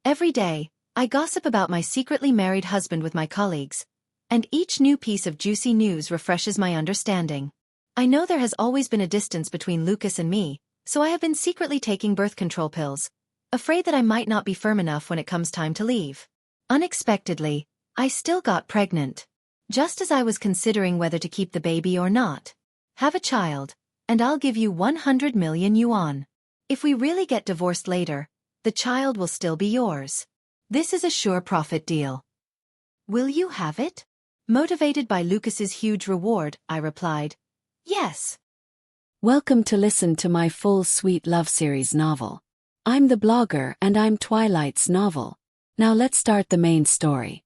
Every day, I gossip about my secretly married husband with my colleagues, and each new piece of juicy news refreshes my understanding. I know there has always been a distance between Lucas and me, so I have been secretly taking birth control pills, afraid that I might not be firm enough when it comes time to leave. Unexpectedly, I still got pregnant. Just as I was considering whether to keep the baby or not. Have a child, and I'll give you 100 million yuan. If we really get divorced later, the child will still be yours. This is a sure profit deal. Will you have it? Motivated by Lucas's huge reward, I replied, yes. Welcome to listen to my full sweet love series novel. I'm the blogger and I'm Twilight's novel. Now let's start the main story.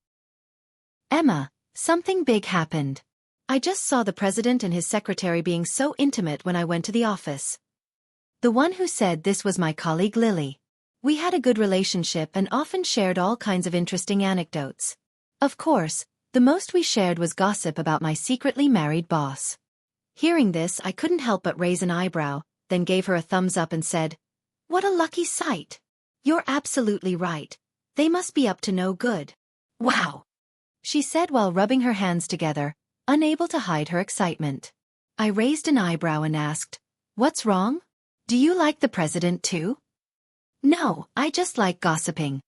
Emma, something big happened. I just saw the president and his secretary being so intimate when I went to the office. The one who said this was my colleague Lily. We had a good relationship and often shared all kinds of interesting anecdotes. Of course, the most we shared was gossip about my secretly married boss. Hearing this, I couldn't help but raise an eyebrow, then gave her a thumbs up and said, "What a lucky sight. You're absolutely right. They must be up to no good." "Wow," she said while rubbing her hands together, unable to hide her excitement. I raised an eyebrow and asked, "What's wrong? Do you like the president too?" "No, I just like gossiping."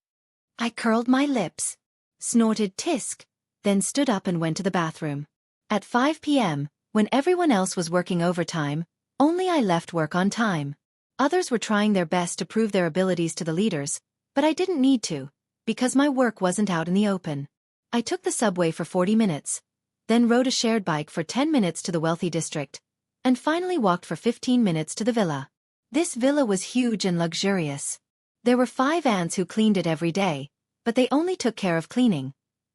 I curled my lips, snorted tisk, then stood up and went to the bathroom. At 5 p.m., when everyone else was working overtime, only I left work on time. Others were trying their best to prove their abilities to the leaders, but I didn't need to, because my work wasn't out in the open. I took the subway for 40 minutes, then rode a shared bike for 10 minutes to the wealthy district, and finally walked for 15 minutes to the villa. This villa was huge and luxurious. There were 5 aunts who cleaned it every day, but they only took care of cleaning.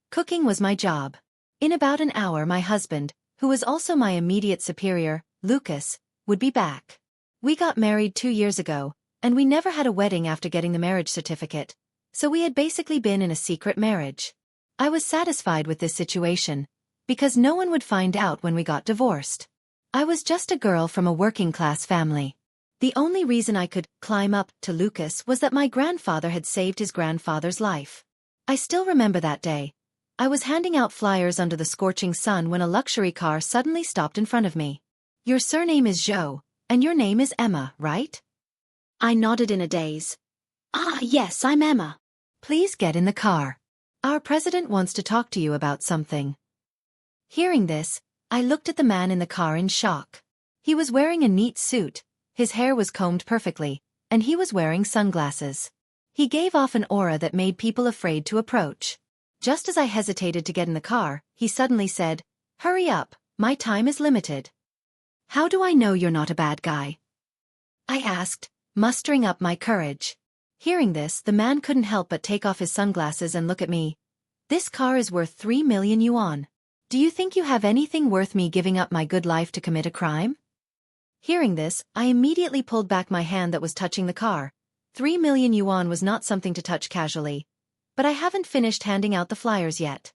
Cooking was my job. In about an hour my husband, who was also my immediate superior, Lucas, would be back. We got married 2 years ago, and we never had a wedding after getting the marriage certificate, so we had basically been in a secret marriage. I was satisfied with this situation, because no one would find out when we got divorced. I was just a girl from a working-class family. The only reason I could climb up to Lucas was that my grandfather had saved his grandfather's life. I still remember that day. I was handing out flyers under the scorching sun when a luxury car suddenly stopped in front of me. "Your surname is Zhou, and your name is Emma, right?" I nodded in a daze. "Ah, yes, I'm Emma." "Please get in the car. Our president wants to talk to you about something." Hearing this, I looked at the man in the car in shock. He was wearing a neat suit, his hair was combed perfectly, and he was wearing sunglasses. He gave off an aura that made people afraid to approach. Just as I hesitated to get in the car, he suddenly said, "Hurry up, my time is limited." "How do I know you're not a bad guy?" I asked, mustering up my courage. Hearing this, the man couldn't help but take off his sunglasses and look at me. "This car is worth 3 million yuan. Do you think you have anything worth me giving up my good life to commit a crime?" Hearing this, I immediately pulled back my hand that was touching the car. 3 million yuan was not something to touch casually. But I haven't finished handing out the flyers yet.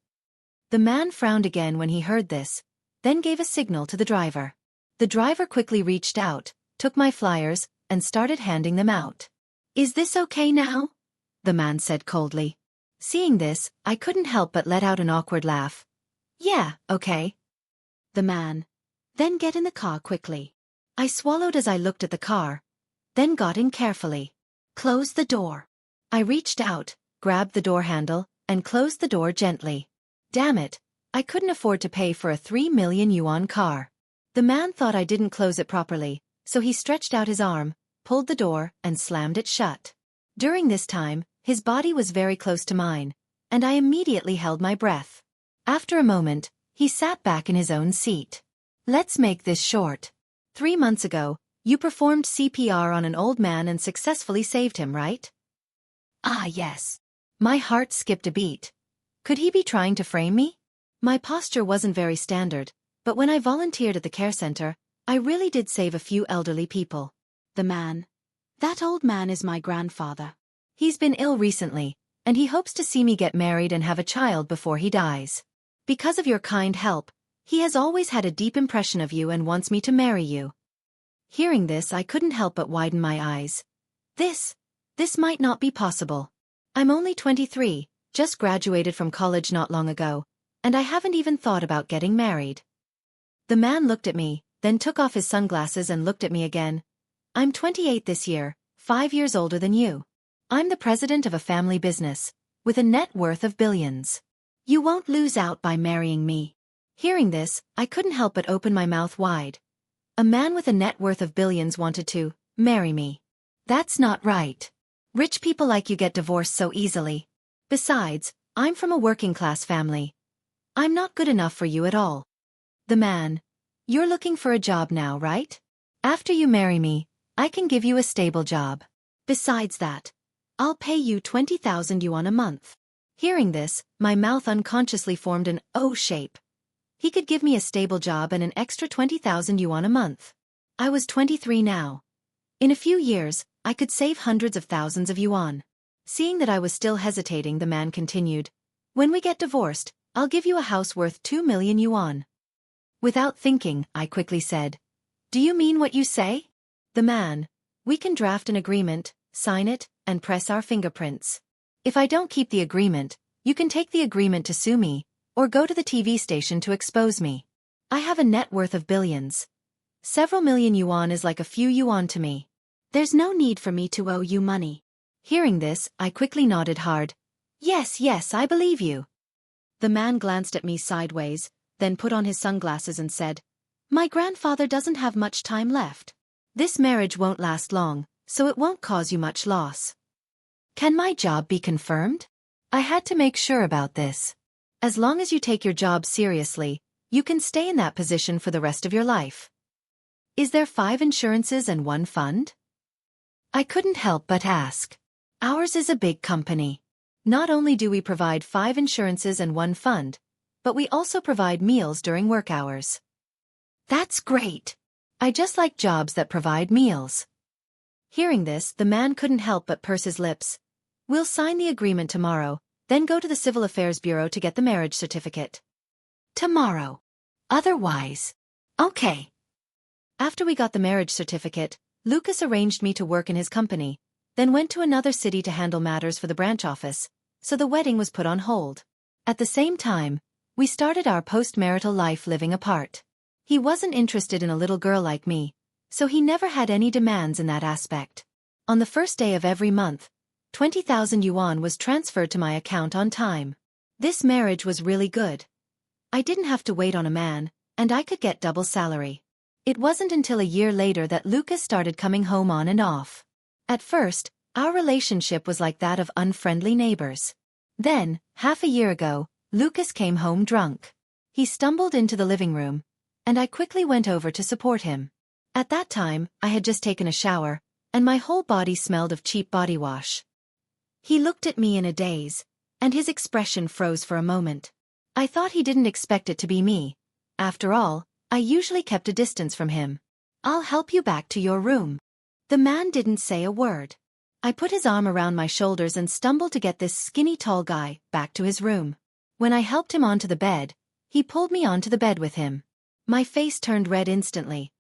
The man frowned again when he heard this, then gave a signal to the driver. The driver quickly reached out, took my flyers, and started handing them out. "Is this okay now?" the man said coldly. Seeing this, I couldn't help but let out an awkward laugh. "Yeah, okay." The man. "Then get in the car quickly." I swallowed as I looked at the car, then got in carefully. "Close the door." I reached out, grabbed the door handle, and closed the door gently. Damn it, I couldn't afford to pay for a 3 million yuan car. The man thought I didn't close it properly, so he stretched out his arm, pulled the door, and slammed it shut. During this time, his body was very close to mine, and I immediately held my breath. After a moment, he sat back in his own seat. "Let's make this short. 3 months ago, you performed CPR on an old man and successfully saved him, right?" "Ah, yes." My heart skipped a beat. Could he be trying to frame me? My posture wasn't very standard, but when I volunteered at the care center, I really did save a few elderly people. The man. "That old man is my grandfather. He's been ill recently, and he hopes to see me get married and have a child before he dies. Because of your kind help, he has always had a deep impression of you and wants me to marry you." Hearing this, I couldn't help but widen my eyes. This might not be possible. I'm only 23, just graduated from college not long ago, and I haven't even thought about getting married. The man looked at me, then took off his sunglasses and looked at me again. I'm 28 this year, 5 years older than you. I'm the president of a family business, with a net worth of billions. You won't lose out by marrying me. Hearing this, I couldn't help but open my mouth wide. A man with a net worth of billions wanted to marry me. That's not right. Rich people like you get divorced so easily. Besides, I'm from a working-class family. I'm not good enough for you at all. The man: you're looking for a job now, right? After you marry me, I can give you a stable job. Besides that, I'll pay you 20,000 yuan a month. Hearing this, my mouth unconsciously formed an O shape. He could give me a stable job and an extra 20,000 yuan a month. I was 23 now. In a few years, I could save hundreds of thousands of yuan. Seeing that I was still hesitating, the man continued, when we get divorced, I'll give you a house worth 2 million yuan. Without thinking, I quickly said, do you mean what you say? The man: we can draft an agreement, sign it, and press our fingerprints. If I don't keep the agreement, you can take the agreement to sue me, or go to the TV station to expose me. I have a net worth of billions. Several million yuan is like a few yuan to me. There's no need for me to owe you money. Hearing this, I quickly nodded hard. Yes, I believe you. The man glanced at me sideways, then put on his sunglasses and said, my grandfather doesn't have much time left. This marriage won't last long, so it won't cause you much loss. Can my job be confirmed? I had to make sure about this. As long as you take your job seriously, you can stay in that position for the rest of your life. Is there 5 insurances and 1 fund? I couldn't help but ask. Ours is a big company. Not only do we provide 5 insurances and 1 fund, but we also provide meals during work hours. That's great. I just like jobs that provide meals. Hearing this, the man couldn't help but purse his lips. We'll sign the agreement tomorrow, then go to the Civil Affairs Bureau to get the marriage certificate. Tomorrow. Otherwise. Okay. After we got the marriage certificate, Lucas arranged me to work in his company, then went to another city to handle matters for the branch office, so the wedding was put on hold. At the same time, we started our post-marital life living apart. He wasn't interested in a little girl like me, so he never had any demands in that aspect. On the first day of every month, 20,000 yuan was transferred to my account on time. This marriage was really good. I didn't have to wait on a man, and I could get double salary. It wasn't until a year later that Lucas started coming home on and off. At first, our relationship was like that of unfriendly neighbors. Then, half a year ago, Lucas came home drunk. He stumbled into the living room, and I quickly went over to support him. At that time, I had just taken a shower, and my whole body smelled of cheap body wash. He looked at me in a daze, and his expression froze for a moment. I thought he didn't expect it to be me. After all, I usually kept a distance from him. I'll help you back to your room. The man didn't say a word. I put his arm around my shoulders and stumbled to get this skinny tall guy back to his room. When I helped him onto the bed, he pulled me onto the bed with him. My face turned red instantly.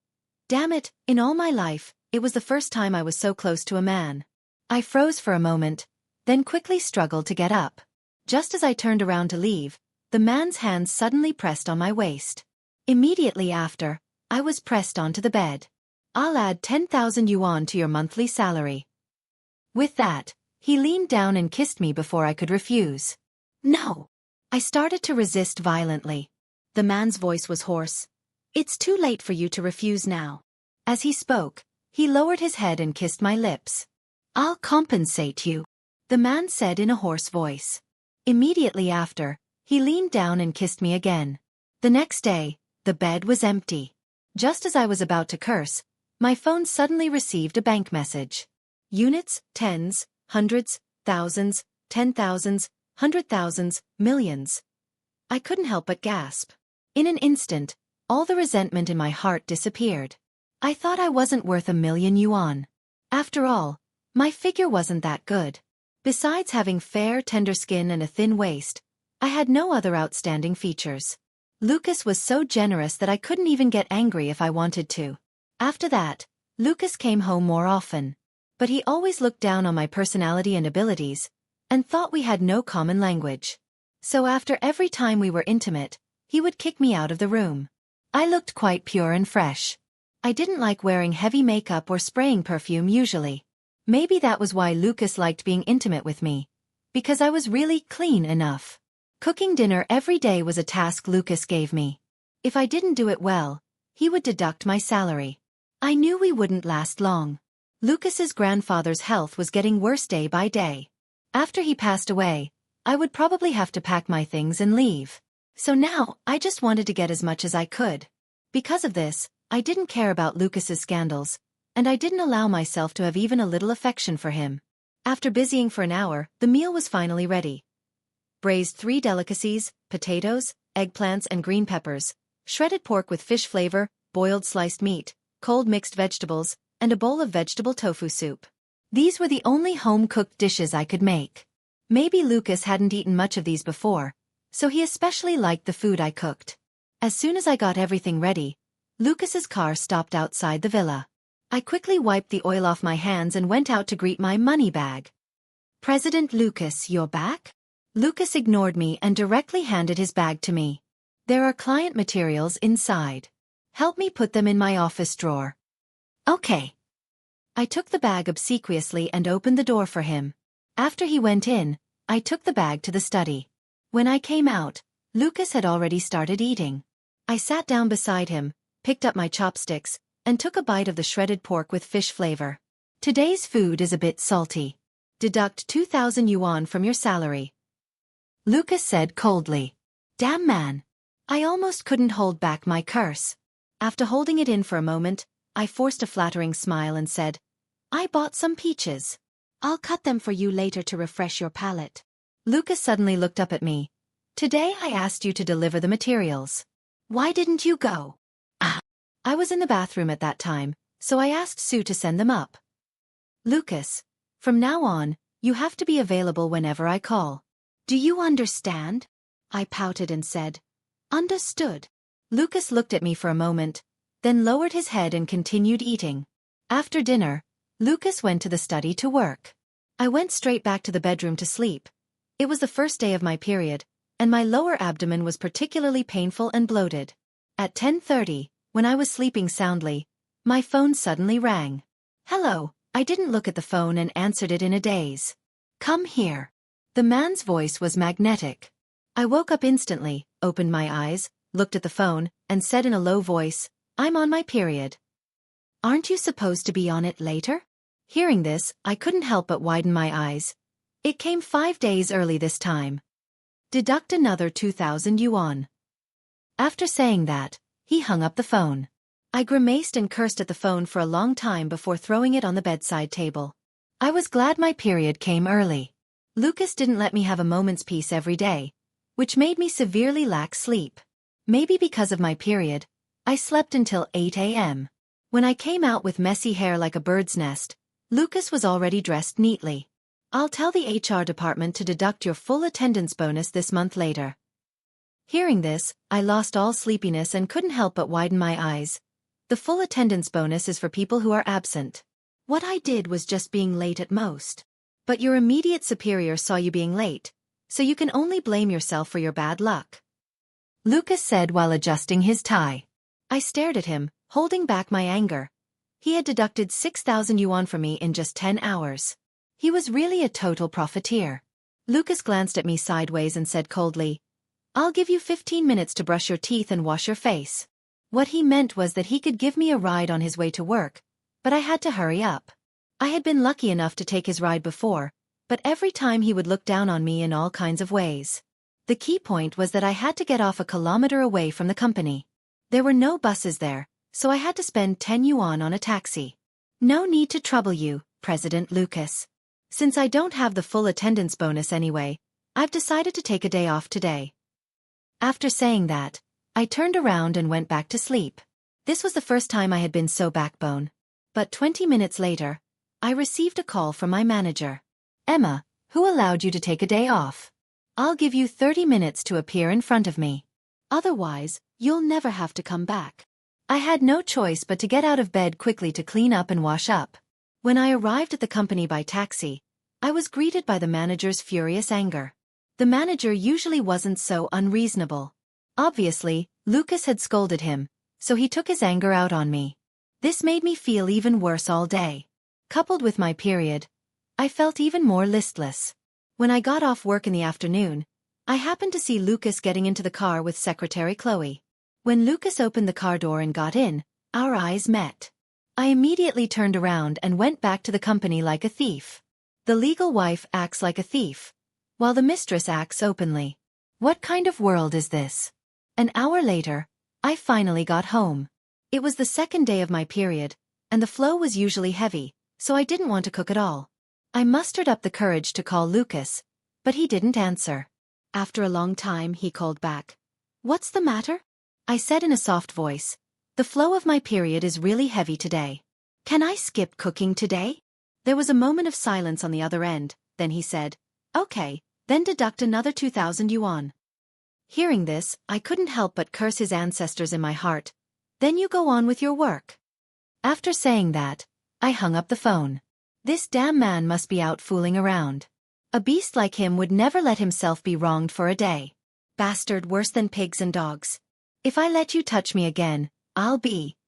Damn it, in all my life, it was the first time I was so close to a man. I froze for a moment, then quickly struggled to get up. Just as I turned around to leave, the man's hands suddenly pressed on my waist. Immediately after, I was pressed onto the bed. I'll add 10,000 yuan to your monthly salary. With that, he leaned down and kissed me before I could refuse. No! I started to resist violently. The man's voice was hoarse. It's too late for you to refuse now. As he spoke, he lowered his head and kissed my lips. I'll compensate you, the man said in a hoarse voice. Immediately after, he leaned down and kissed me again. The next day, the bed was empty. Just as I was about to curse, my phone suddenly received a bank message. Units, tens, hundreds, thousands, 10,000s, 100,000s, millions. I couldn't help but gasp. In an instant, all the resentment in my heart disappeared. I thought I wasn't worth 1,000,000 yuan. After all, my figure wasn't that good. Besides having fair, tender skin and a thin waist, I had no other outstanding features. Lucas was so generous that I couldn't even get angry if I wanted to. After that, Lucas came home more often. But he always looked down on my personality and abilities, and thought we had no common language. So after every time we were intimate, he would kick me out of the room. I looked quite pure and fresh. I didn't like wearing heavy makeup or spraying perfume usually. Maybe that was why Lucas liked being intimate with me. Because I was really clean enough. Cooking dinner every day was a task Lucas gave me. If I didn't do it well, he would deduct my salary. I knew we wouldn't last long. Lucas's grandfather's health was getting worse day by day. After he passed away, I would probably have to pack my things and leave. So now, I just wanted to get as much as I could. Because of this, I didn't care about Lucas's scandals, and I didn't allow myself to have even a little affection for him. After busying for an hour, the meal was finally ready. Braised 3 delicacies, potatoes, eggplants and green peppers, shredded pork with fish flavor, boiled sliced meat, cold mixed vegetables, and a bowl of vegetable tofu soup. These were the only home-cooked dishes I could make. Maybe Lucas hadn't eaten much of these before, so he especially liked the food I cooked. As soon as I got everything ready, Lucas's car stopped outside the villa. I quickly wiped the oil off my hands and went out to greet my money bag. "President Lucas, you're back?" Lucas ignored me and directly handed his bag to me. "There are client materials inside. Help me put them in my office drawer." "Okay." I took the bag obsequiously and opened the door for him. After he went in, I took the bag to the study. When I came out, Lucas had already started eating. I sat down beside him, picked up my chopsticks, and took a bite of the shredded pork with fish flavor. "Today's food is a bit salty. Deduct 2,000 yuan from your salary," Lucas said coldly. Damn man. I almost couldn't hold back my curse. After holding it in for a moment, I forced a flattering smile and said, "I bought some peaches. I'll cut them for you later to refresh your palate." Lucas suddenly looked up at me. "Today I asked you to deliver the materials. Why didn't you go?" I was in the bathroom at that time, so I asked Sue to send them up. "Lucas, from now on, you have to be available whenever I call. Do you understand?" I pouted and said, "Understood." Lucas looked at me for a moment, then lowered his head and continued eating. After dinner, Lucas went to the study to work. I went straight back to the bedroom to sleep. It was the first day of my period, and my lower abdomen was particularly painful and bloated. At 10:30, when I was sleeping soundly, my phone suddenly rang. "Hello," I didn't look at the phone and answered it in a daze. "Come here." The man's voice was magnetic. I woke up instantly, opened my eyes, looked at the phone, and said in a low voice, "I'm on my period." "Aren't you supposed to be on it later?" Hearing this, I couldn't help but widen my eyes. It came 5 days early this time. Deduct another 2,000 yuan. After saying that, he hung up the phone. I grimaced and cursed at the phone for a long time before throwing it on the bedside table. I was glad my period came early. Lucas didn't let me have a moment's peace every day, which made me severely lack sleep. Maybe because of my period, I slept until 8 a.m. When I came out with messy hair like a bird's nest, Lucas was already dressed neatly. "I'll tell the HR department to deduct your full attendance bonus this month later." Hearing this, I lost all sleepiness and couldn't help but widen my eyes. The full attendance bonus is for people who are absent. What I did was just being late at most. But your immediate superior saw you being late, so you can only blame yourself for your bad luck, Lucas said while adjusting his tie. I stared at him, holding back my anger. He had deducted 6,000 yuan from me in just 10 hours. He was really a total profiteer. Lucas glanced at me sideways and said coldly, "I'll give you 15 minutes to brush your teeth and wash your face." What he meant was that he could give me a ride on his way to work, but I had to hurry up. I had been lucky enough to take his ride before, but every time he would look down on me in all kinds of ways. The key point was that I had to get off a kilometer away from the company. There were no buses there, so I had to spend 10 yuan on a taxi. "No need to trouble you, President Lucas. Since I don't have the full attendance bonus anyway, I've decided to take a day off today." After saying that, I turned around and went back to sleep. This was the first time I had been so backbone. But 20 minutes later, I received a call from my manager. "Emma, who allowed you to take a day off? I'll give you 30 minutes to appear in front of me. Otherwise, you'll never have to come back." I had no choice but to get out of bed quickly to clean up and wash up. When I arrived at the company by taxi, I was greeted by the manager's furious anger. The manager usually wasn't so unreasonable. Obviously, Lucas had scolded him, so he took his anger out on me. This made me feel even worse all day. Coupled with my period, I felt even more listless. When I got off work in the afternoon, I happened to see Lucas getting into the car with Secretary Chloe. When Lucas opened the car door and got in, our eyes met. I immediately turned around and went back to the company like a thief. The legal wife acts like a thief, while the mistress acts openly. What kind of world is this? An hour later, I finally got home. It was the second day of my period, and the flow was usually heavy, so I didn't want to cook at all. I mustered up the courage to call Lucas, but he didn't answer. After a long time, he called back. "What's the matter?" I said in a soft voice. "The flow of my period is really heavy today. Can I skip cooking today?" There was a moment of silence on the other end, then he said, "Okay, then deduct another 2,000 yuan. Hearing this, I couldn't help but curse his ancestors in my heart. "Then you go on with your work." After saying that, I hung up the phone. This damn man must be out fooling around. A beast like him would never let himself be wronged for a day. Bastard worse than pigs and dogs. If I let you touch me again, I'll be...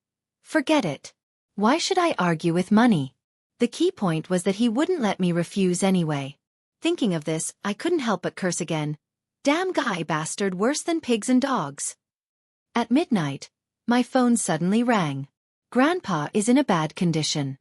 Forget it. Why should I argue with money? The key point was that he wouldn't let me refuse anyway. Thinking of this, I couldn't help but curse again. Damn guy, bastard worse than pigs and dogs. At midnight, my phone suddenly rang. Grandpa is in a bad condition.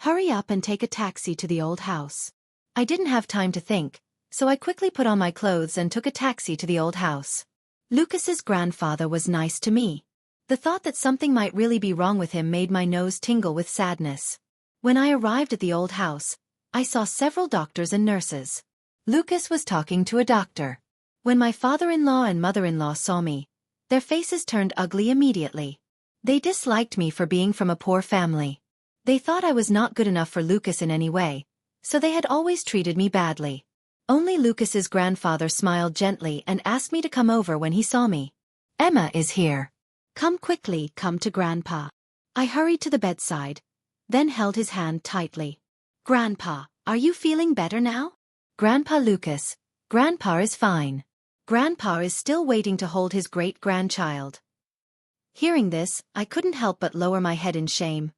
Hurry up and take a taxi to the old house. I didn't have time to think, so I quickly put on my clothes and took a taxi to the old house. Lucas's grandfather was nice to me. The thought that something might really be wrong with him made my nose tingle with sadness. When I arrived at the old house, I saw several doctors and nurses. Lucas was talking to a doctor. When my father-in-law and mother-in-law saw me, their faces turned ugly immediately. They disliked me for being from a poor family. They thought I was not good enough for Lucas in any way, so they had always treated me badly. Only Lucas's grandfather smiled gently and asked me to come over when he saw me. "Emma is here. Come quickly, come to Grandpa." I hurried to the bedside, then held his hand tightly. "Grandpa, are you feeling better now?" "Grandpa Lucas, Grandpa is fine. Grandpa is still waiting to hold his great-grandchild." Hearing this, I couldn't help but lower my head in shame.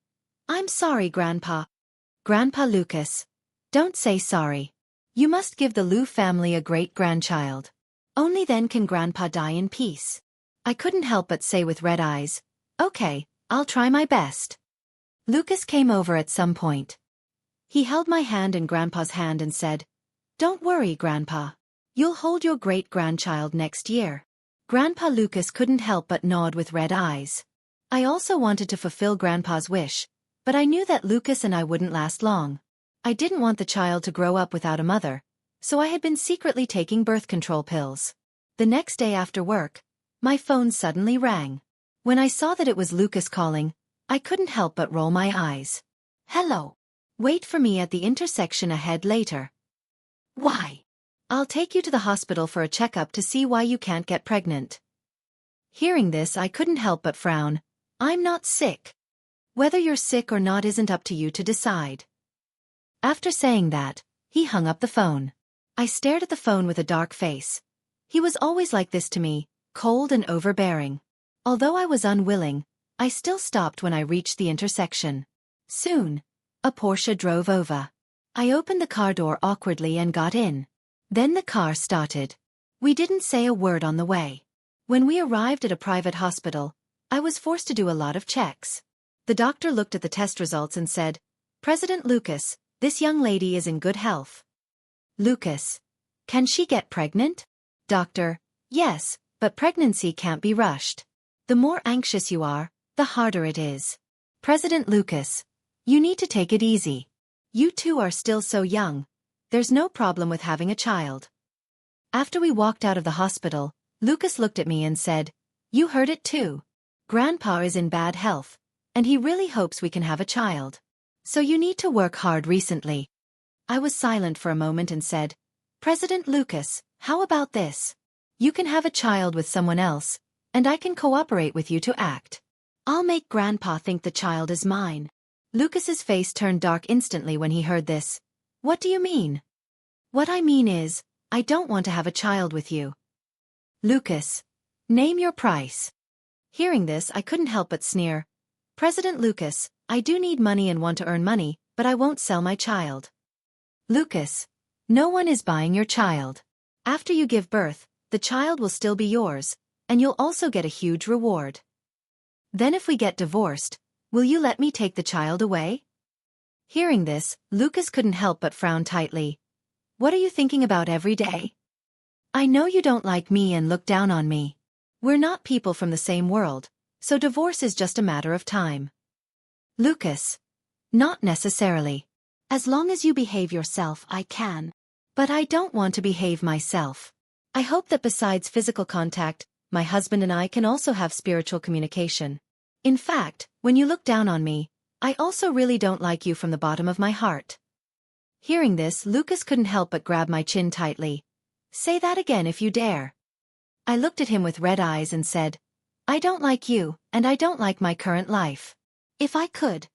"I'm sorry, Grandpa." "Grandpa Lucas, don't say sorry. You must give the Lu family a great-grandchild. Only then can Grandpa die in peace." I couldn't help but say with red eyes, "Okay, I'll try my best." Lucas came over at some point. He held my hand and Grandpa's hand and said, "Don't worry, Grandpa. You'll hold your great-grandchild next year." Grandpa Lucas couldn't help but nod with red eyes. I also wanted to fulfill Grandpa's wish, but I knew that Lucas and I wouldn't last long. I didn't want the child to grow up without a mother, so I had been secretly taking birth control pills. The next day after work, my phone suddenly rang. When I saw that it was Lucas calling, I couldn't help but roll my eyes. "Hello. Wait for me at the intersection ahead later." "Why?" "I'll take you to the hospital for a checkup to see why you can't get pregnant." Hearing this, I couldn't help but frown. "I'm not sick." "Whether you're sick or not isn't up to you to decide." After saying that, he hung up the phone. I stared at the phone with a dark face. He was always like this to me, cold and overbearing. Although I was unwilling, I still stopped when I reached the intersection. Soon, a Porsche drove over. I opened the car door awkwardly and got in. Then the car started. We didn't say a word on the way. When we arrived at a private hospital, I was forced to do a lot of checks. The doctor looked at the test results and said, "President Lucas, this young lady is in good health." "Lucas, can she get pregnant?" "Doctor, yes, but pregnancy can't be rushed. The more anxious you are, the harder it is. President Lucas, you need to take it easy. You two are still so young. There's no problem with having a child." After we walked out of the hospital, Lucas looked at me and said, "You heard it too. Grandpa is in bad health, and he really hopes we can have a child. So you need to work hard recently." I was silent for a moment and said, "President Lucas, how about this? You can have a child with someone else, and I can cooperate with you to act. I'll make Grandpa think the child is mine." Lucas's face turned dark instantly when he heard this. "What do you mean?" What I mean is, I don't want to have a child with you. Lucas. Name your price. Hearing this, I couldn't help but sneer. President Lucas, I do need money and want to earn money, but I won't sell my child. Lucas. No one is buying your child. After you give birth, the child will still be yours, and you'll also get a huge reward. Then if we get divorced, will you let me take the child away? Hearing this, Lucas couldn't help but frown tightly. What are you thinking about every day? I know you don't like me and look down on me. We're not people from the same world, so divorce is just a matter of time. Lucas. Not necessarily. As long as you behave yourself, I can. But I don't want to behave myself. I hope that besides physical contact, my husband and I can also have spiritual communication. In fact, when you look down on me, I also really don't like you from the bottom of my heart. Hearing this, Lucas couldn't help but grab my chin tightly. Say that again if you dare. I looked at him with red eyes and said, I don't like you, and I don't like my current life. If I could,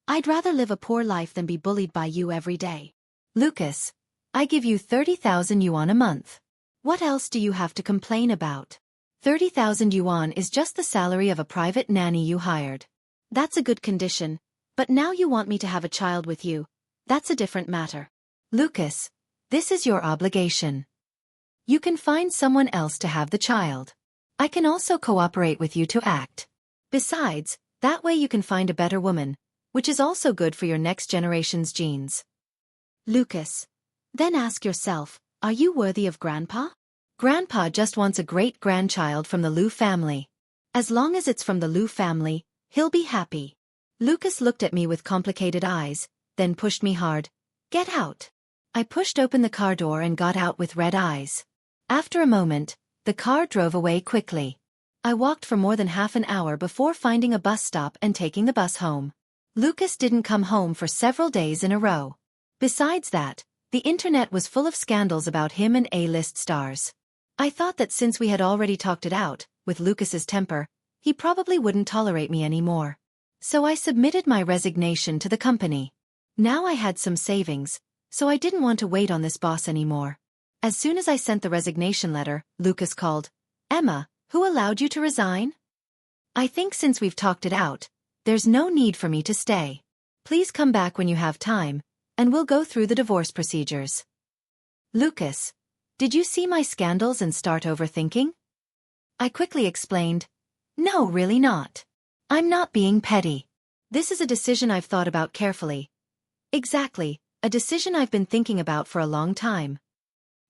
I'd rather live a poor life than be bullied by you every day. Lucas, I give you 30,000 yuan a month. What else do you have to complain about? 30,000 yuan is just the salary of a private nanny you hired. That's a good condition, but now you want me to have a child with you. That's a different matter. Lucas, this is your obligation. You can find someone else to have the child. I can also cooperate with you to act. Besides, that way you can find a better woman, which is also good for your next generation's genes. Lucas, then ask yourself, are you worthy of Grandpa? Grandpa just wants a great-grandchild from the Liu family. As long as it's from the Liu family, he'll be happy. Lucas looked at me with complicated eyes, then pushed me hard. Get out. I pushed open the car door and got out with red eyes. After a moment, the car drove away quickly. I walked for more than half an hour before finding a bus stop and taking the bus home. Lucas didn't come home for several days in a row. Besides that, the internet was full of scandals about him and A-list stars. I thought that since we had already talked it out, with Lucas's temper, he probably wouldn't tolerate me anymore. So I submitted my resignation to the company. Now I had some savings, so I didn't want to wait on this boss anymore. As soon as I sent the resignation letter, Lucas called. Emma, who allowed you to resign? I think since we've talked it out, there's no need for me to stay. Please come back when you have time, and we'll go through the divorce procedures. Lucas, did you see my scandals and start overthinking? I quickly explained. No, really not. I'm not being petty. This is a decision I've thought about carefully. Exactly, a decision I've been thinking about for a long time.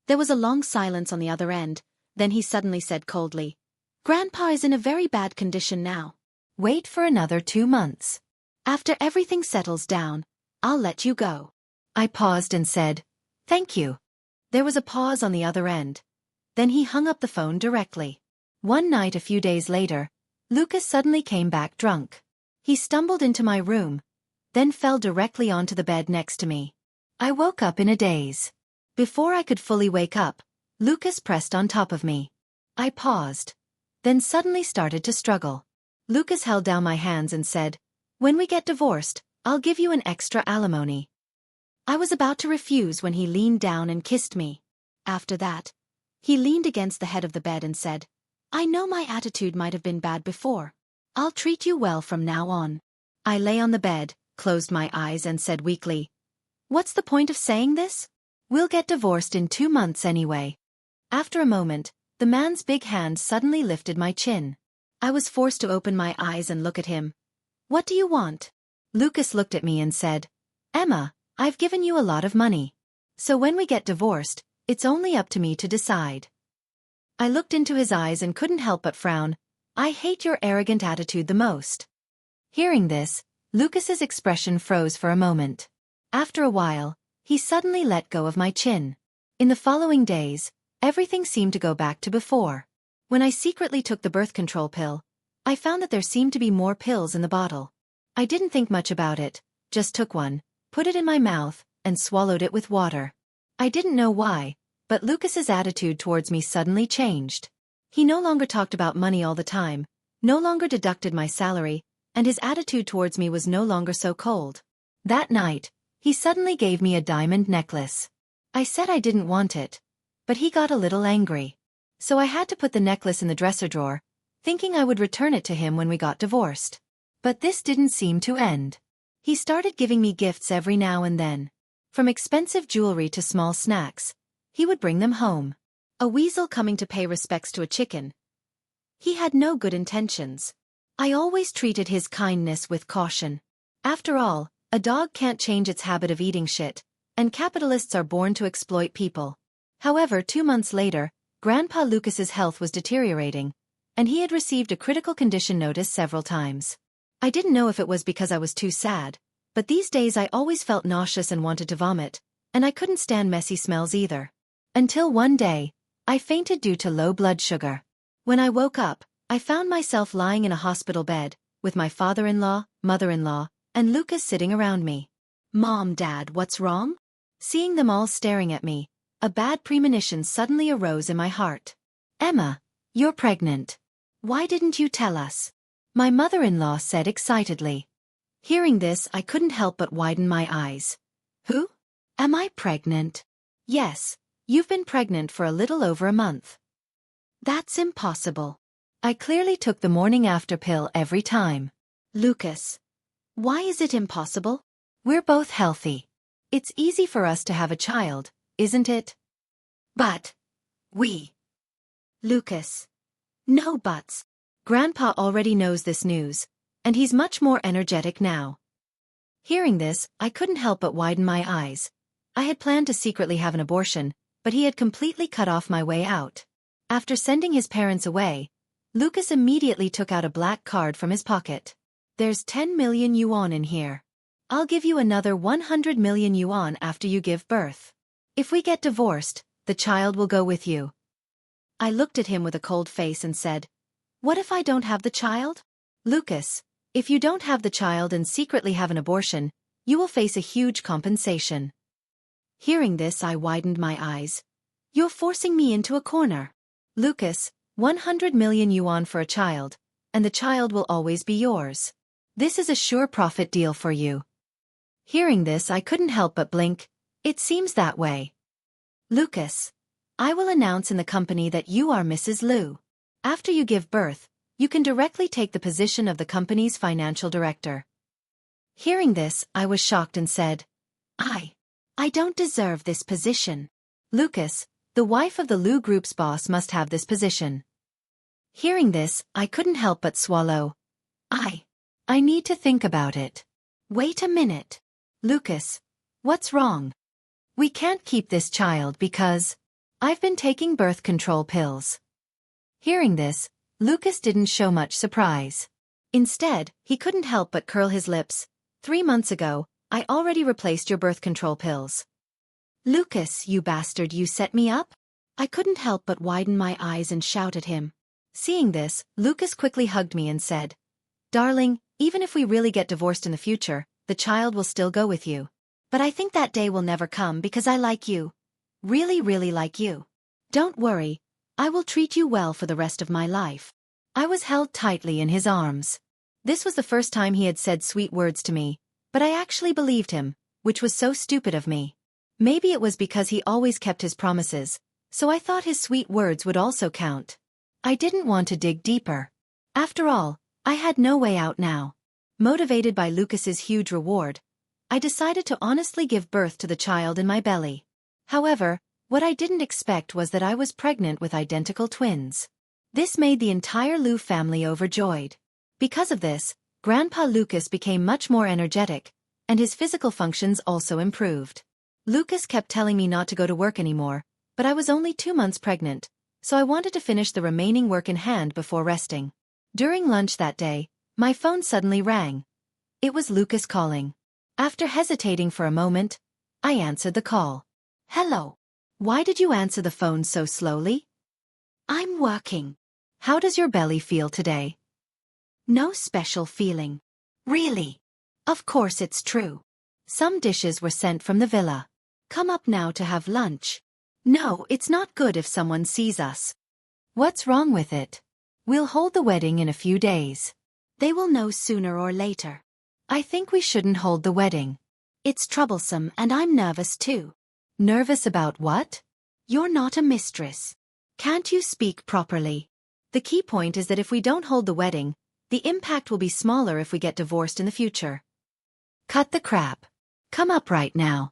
There was a long silence on the other end, then he suddenly said coldly, Grandpa is in a very bad condition now. Wait for another 2 months. After everything settles down, I'll let you go. I paused and said, Thank you. There was a pause on the other end. Then he hung up the phone directly. One night a few days later, Lucas suddenly came back drunk. He stumbled into my room, then fell directly onto the bed next to me. I woke up in a daze. Before I could fully wake up, Lucas pressed on top of me. I paused, then suddenly started to struggle. Lucas held down my hands and said, When we get divorced, I'll give you an extra alimony. I was about to refuse when he leaned down and kissed me. After that, he leaned against the head of the bed and said, I know my attitude might have been bad before. I'll treat you well from now on. I lay on the bed, closed my eyes and said weakly, What's the point of saying this? We'll get divorced in 2 months anyway. After a moment, the man's big hand suddenly lifted my chin. I was forced to open my eyes and look at him. What do you want? Lucas looked at me and said, Emma, I've given you a lot of money. So when we get divorced, it's only up to me to decide. I looked into his eyes and couldn't help but frown. I hate your arrogant attitude the most. Hearing this, Lucas's expression froze for a moment. After a while, he suddenly let go of my chin. In the following days, everything seemed to go back to before. When I secretly took the birth control pill, I found that there seemed to be more pills in the bottle. I didn't think much about it, just took one, put it in my mouth, and swallowed it with water. I didn't know why, but Lucas's attitude towards me suddenly changed. He no longer talked about money all the time, no longer deducted my salary, and his attitude towards me was no longer so cold. That night, he suddenly gave me a diamond necklace. I said I didn't want it, but he got a little angry. So I had to put the necklace in the dresser drawer, thinking I would return it to him when we got divorced. But this didn't seem to end. He started giving me gifts every now and then. From expensive jewelry to small snacks, he would bring them home. A weasel coming to pay respects to a chicken. He had no good intentions. I always treated his kindness with caution. After all, a dog can't change its habit of eating shit, and capitalists are born to exploit people. However, 2 months later, Grandpa Lucas's health was deteriorating, and he had received a critical condition notice several times. I didn't know if it was because I was too sad, but these days I always felt nauseous and wanted to vomit, and I couldn't stand messy smells either. Until one day, I fainted due to low blood sugar. When I woke up, I found myself lying in a hospital bed, with my father-in-law, mother-in-law, and Lucas sitting around me. Mom, Dad, what's wrong? Seeing them all staring at me, a bad premonition suddenly arose in my heart. Emma, you're pregnant. Why didn't you tell us? My mother-in-law said excitedly. Hearing this, I couldn't help but widen my eyes. Who? Am I pregnant? Yes, you've been pregnant for a little over a month. That's impossible. I clearly took the morning after pill every time. Lucas. Why is it impossible? We're both healthy. It's easy for us to have a child, isn't it? But. Lucas. No buts. Grandpa already knows this news, and he's much more energetic now. Hearing this, I couldn't help but widen my eyes. I had planned to secretly have an abortion, but he had completely cut off my way out. After sending his parents away, Lucas immediately took out a black card from his pocket. There's 10 million yuan in here. I'll give you another 100 million yuan after you give birth. If we get divorced, the child will go with you. I looked at him with a cold face and said, What if I don't have the child? Lucas, if you don't have the child and secretly have an abortion, you will face a huge compensation. Hearing this, I widened my eyes. You're forcing me into a corner. Lucas, 100 million yuan for a child, and the child will always be yours. This is a sure profit deal for you. Hearing this, I couldn't help but blink. It seems that way. Lucas, I will announce in the company that you are Mrs. Liu. After you give birth, you can directly take the position of the company's financial director. Hearing this, I was shocked and said, I don't deserve this position. Lucas, the wife of the Liu Group's boss must have this position. Hearing this, I couldn't help but swallow. I need to think about it. Wait a minute. Lucas, what's wrong? We can't keep this child because I've been taking birth control pills. Hearing this, Lucas didn't show much surprise. Instead, he couldn't help but curl his lips. 3 months ago, I already replaced your birth control pills. Lucas, you bastard, you set me up? I couldn't help but widen my eyes and shout at him. Seeing this, Lucas quickly hugged me and said, Darling, even if we really get divorced in the future, the child will still go with you. But I think that day will never come because I like you. Really, really like you. Don't worry, I will treat you well for the rest of my life. I was held tightly in his arms. This was the first time he had said sweet words to me, but I actually believed him, which was so stupid of me. Maybe it was because he always kept his promises, so I thought his sweet words would also count. I didn't want to dig deeper. After all, I had no way out now. Motivated by Lucas's huge reward, I decided to honestly give birth to the child in my belly. However, what I didn't expect was that I was pregnant with identical twins. This made the entire Liu family overjoyed. Because of this, Grandpa Lucas became much more energetic, and his physical functions also improved. Lucas kept telling me not to go to work anymore, but I was only 2 months pregnant, so I wanted to finish the remaining work in hand before resting. During lunch that day, my phone suddenly rang. It was Lucas calling. After hesitating for a moment, I answered the call. Hello. Why did you answer the phone so slowly? I'm working. How does your belly feel today? No special feeling. Really? Of course it's true. Some dishes were sent from the villa. Come up now to have lunch. No, it's not good if someone sees us. What's wrong with it? We'll hold the wedding in a few days. They will know sooner or later. I think we shouldn't hold the wedding. It's troublesome and I'm nervous too. Nervous about what? You're not a mistress. Can't you speak properly? The key point is that if we don't hold the wedding, the impact will be smaller if we get divorced in the future. Cut the crap. Come up right now.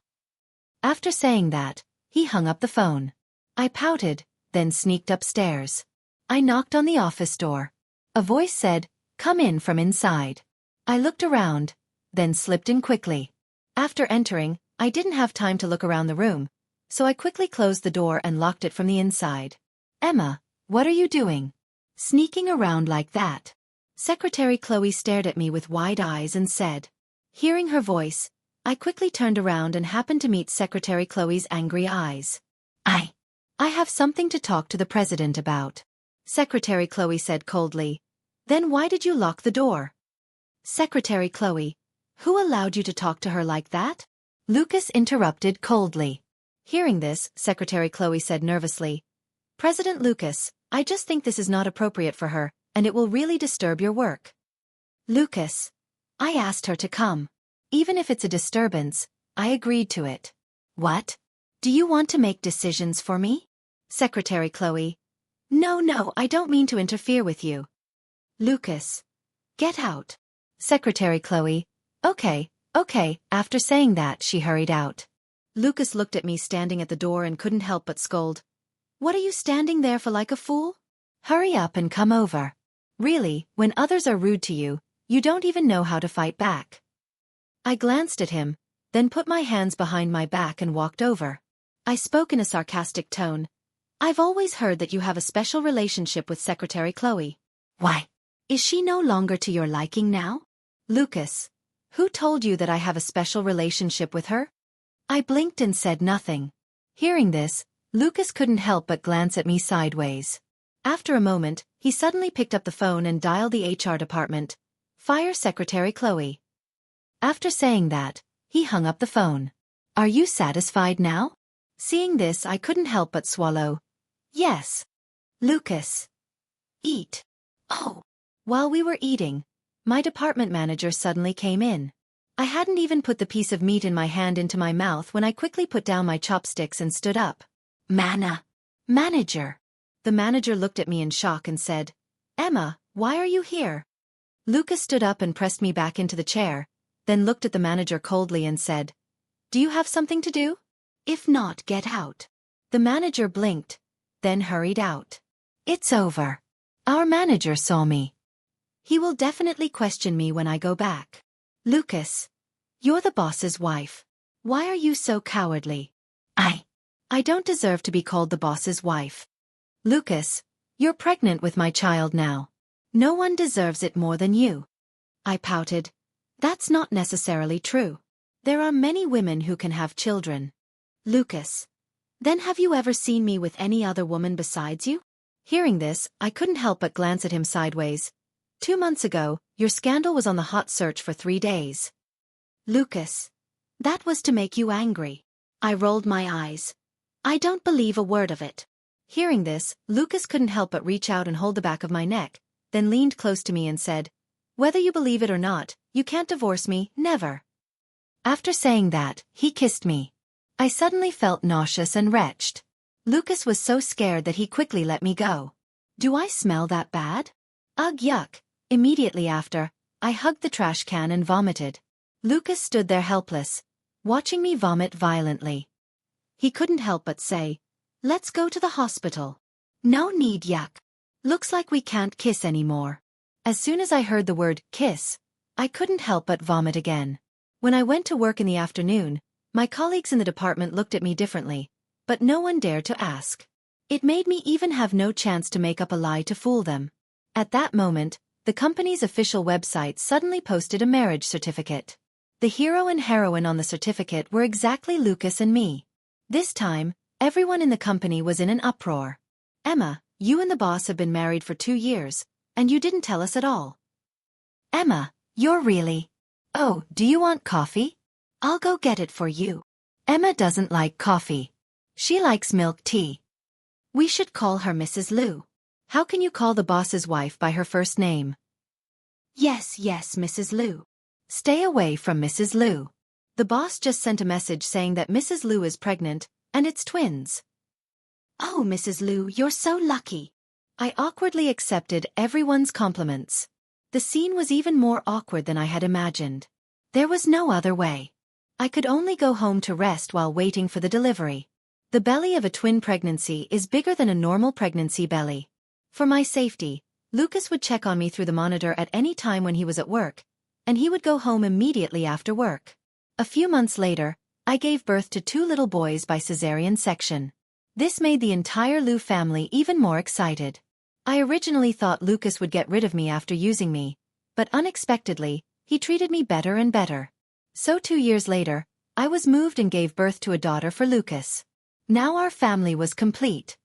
After saying that, he hung up the phone. I pouted, then sneaked upstairs. I knocked on the office door. A voice said, "Come in," from inside. I looked around, then slipped in quickly. After entering, I didn't have time to look around the room, so I quickly closed the door and locked it from the inside. "Emma, what are you doing? Sneaking around like that?" Secretary Chloe stared at me with wide eyes and said. Hearing her voice, I quickly turned around and happened to meet Secretary Chloe's angry eyes. I have something to talk to the president about," Secretary Chloe said coldly. "Then why did you lock the door?" "Secretary Chloe, who allowed you to talk to her like that?" Lucas interrupted coldly. Hearing this, Secretary Chloe said nervously, "President Lucas, I just think this is not appropriate for her, and it will really disturb your work." "Lucas, I asked her to come. Even if it's a disturbance, I agreed to it." "What? Do you want to make decisions for me?" Secretary Chloe. No, I don't mean to interfere with you." "Lucas, get out." Secretary Chloe. Okay. After saying that, she hurried out. Lucas looked at me standing at the door and couldn't help but scold. "What are you standing there for like a fool? Hurry up and come over. Really, when others are rude to you, you don't even know how to fight back." I glanced at him, then put my hands behind my back and walked over. I spoke in a sarcastic tone. "I've always heard that you have a special relationship with Secretary Chloe. Why? Is she no longer to your liking now?" "Lucas, who told you that I have a special relationship with her?" I blinked and said nothing. Hearing this, Lucas couldn't help but glance at me sideways. After a moment, he suddenly picked up the phone and dialed the HR department. "Fire Secretary Chloe." After saying that, he hung up the phone. "Are you satisfied now?" Seeing this, I couldn't help but swallow. "Yes." "Lucas, eat." "Oh." While we were eating, my department manager suddenly came in. I hadn't even put the piece of meat in my hand into my mouth when I quickly put down my chopsticks and stood up. Manager." The manager looked at me in shock and said, "Emma, why are you here?" Lucas stood up and pressed me back into the chair, then looked at the manager coldly and said, "Do you have something to do? If not, get out." The manager blinked, then hurried out. "It's over. Our manager saw me. He will definitely question me when I go back." "Lucas, you're the boss's wife. Why are you so cowardly?" I don't deserve to be called the boss's wife." "Lucas, you're pregnant with my child now. No one deserves it more than you." I pouted. "That's not necessarily true. There are many women who can have children." "Lucas, then have you ever seen me with any other woman besides you?" Hearing this, I couldn't help but glance at him sideways. 2 months ago, your scandal was on the hot search for 3 days. "Lucas, that was to make you angry." I rolled my eyes. "I don't believe a word of it." Hearing this, Lucas couldn't help but reach out and hold the back of my neck, then leaned close to me and said, "Whether you believe it or not, you can't divorce me, never." After saying that, he kissed me. I suddenly felt nauseous and wretched. Lucas was so scared that he quickly let me go. Do I smell that bad? Ugh, yuck. Immediately after, I hugged the trash can and vomited. Lucas stood there helpless, watching me vomit violently. He couldn't help but say, "Let's go to the hospital." "No need, yuck. Looks like we can't kiss anymore." As soon as I heard the word kiss, I couldn't help but vomit again. When I went to work in the afternoon, my colleagues in the department looked at me differently, but no one dared to ask. It made me even have no chance to make up a lie to fool them. At that moment, the company's official website suddenly posted a marriage certificate. The hero and heroine on the certificate were exactly Lucas and me. This time, everyone in the company was in an uproar. "Emma, you and the boss have been married for 2 years, and you didn't tell us at all." "Emma, you're really... Oh, do you want coffee? I'll go get it for you." Emma doesn't like coffee. She likes milk tea. We should call her Mrs. Lou. How can you call the boss's wife by her first name? Yes, Mrs. Lou. Stay away from Mrs. Lou. The boss just sent a message saying that Mrs. Lou is pregnant, And it's twins. Oh, Mrs. Liu, you're so lucky. I awkwardly accepted everyone's compliments. The scene was even more awkward than I had imagined. There was no other way. I could only go home to rest while waiting for the delivery. The belly of a twin pregnancy is bigger than a normal pregnancy belly. For my safety, Lucas would check on me through the monitor at any time when he was at work, and he would go home immediately after work. A few months later, I gave birth to 2 little boys by cesarean section. This made the entire Liu family even more excited. I originally thought Lucas would get rid of me after using me, but unexpectedly, he treated me better and better. So 2 years later, I was moved and gave birth to a daughter for Lucas. Now our family was complete.